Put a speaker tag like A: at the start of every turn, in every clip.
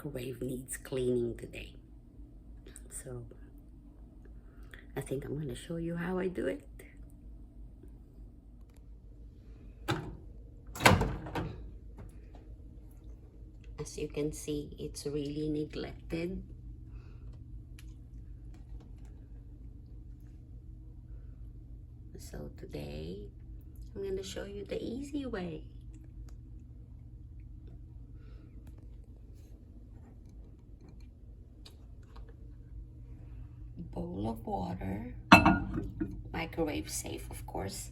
A: microwave needs cleaning today. So I think I'm going to show you how I do it. As you can see, it's really neglected. So today, I'm going to show you the easy way. Bowl of water, microwave safe, of course.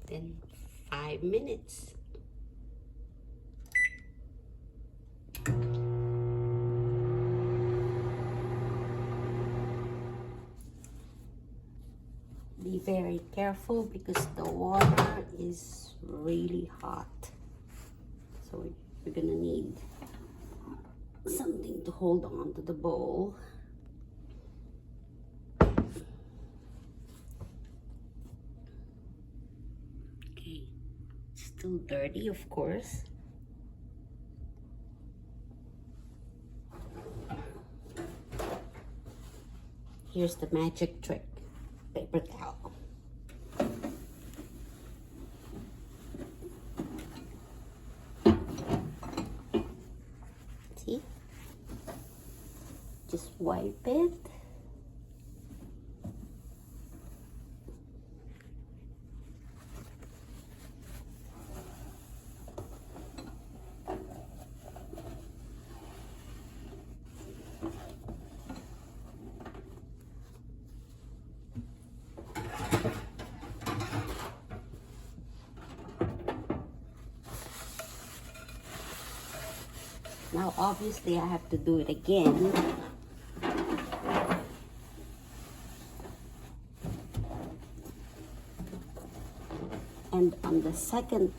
A: Then 5 minutes. Be very careful because the water is really hot. So we're gonna need something to hold on to the bowl. Okay, still dirty, of course. Here's the magic trick. Paper towel. See? Just wipe it. Now, obviously, I have to do it again. And on the second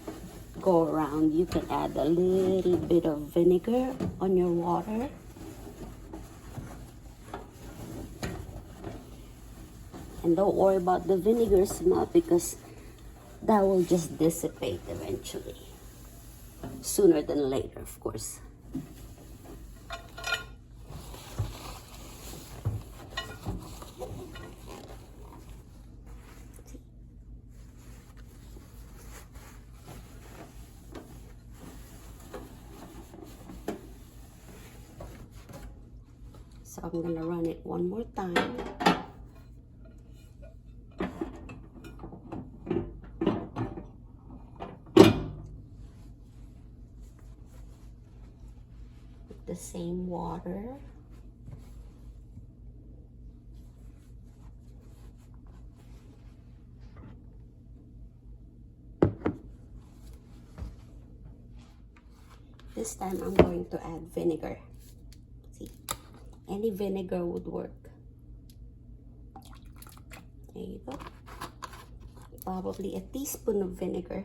A: go around, you can add a little bit of vinegar on your water. And don't worry about the vinegar smell because that will just dissipate eventually. Sooner than later, of course. So I'm gonna run it one more time. With the same water. This time I'm going to add vinegar. See? Any vinegar would work. There you go. Probably a teaspoon of vinegar.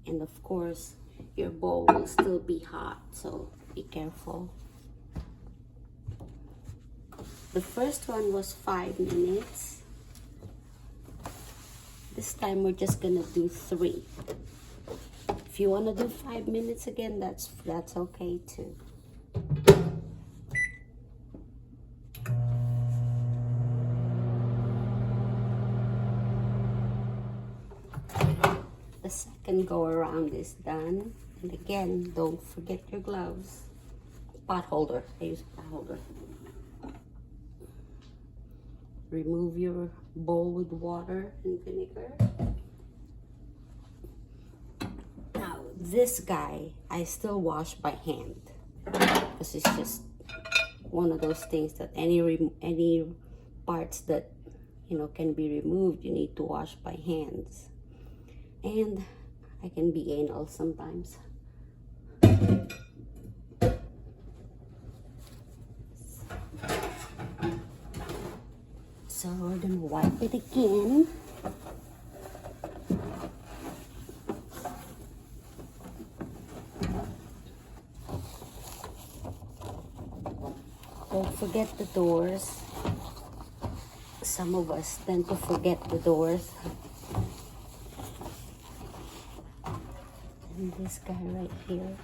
A: And of course, your bowl will still be hot, so be careful. The first one was 5 minutes. This time we're just gonna do 3. If you want to do 5 minutes again, that's okay too. The second go around is done. And again, don't forget your gloves. Pot holder. I use pot holder. Remove your bowl with water and vinegar. This guy, I still wash by hand because it's just one of those things that any parts that can be removed, you need to wash by hands. And I can be anal sometimes. So we're gonna wipe it again. Don't forget the doors. some of us tend to forget the doors. And this guy right here.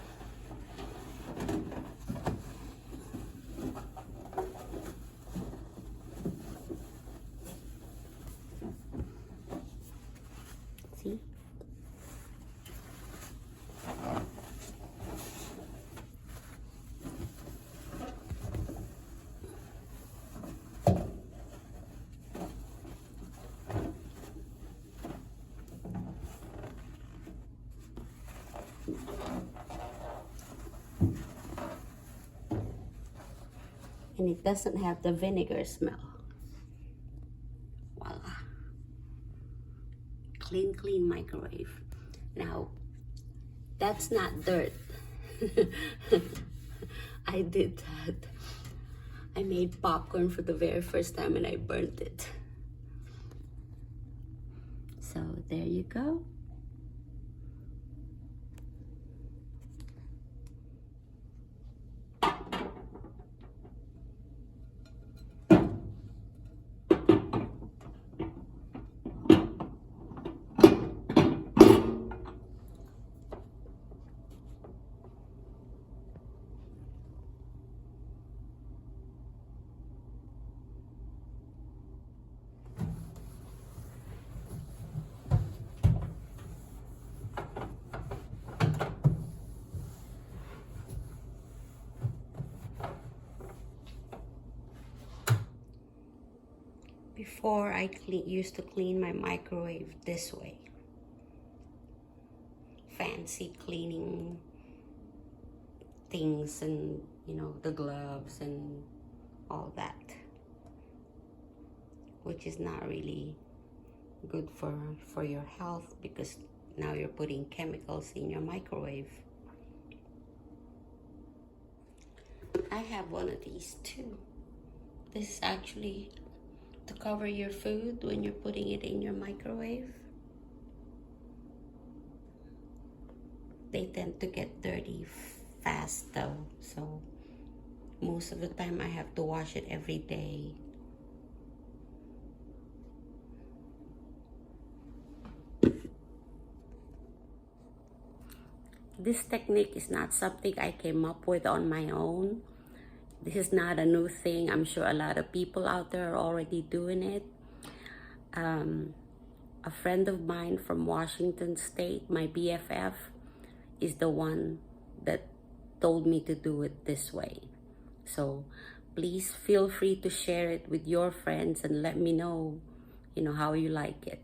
A: See? And it doesn't have the vinegar smell. Voila. Clean, clean microwave. Now, that's not dirt. I did that. I made popcorn for the very first time and I burnt it. So there you go. Before, I used to clean my microwave this way. Fancy cleaning things and, you know, the gloves and all that. Which is not really good for your health because now you're putting chemicals in your microwave. I have one of these too. This is actually to cover your food when you're putting it in your microwave. They tend to get dirty fast though, so most of the time I have to wash it every day. This technique is not something I came up with on my own. This is not a new thing. I'm sure a lot of people out there are already doing it. A friend of mine from Washington State, my BFF, is the one that told me to do it this way. So please feel free to share it with your friends and let me know, you know, how you like it.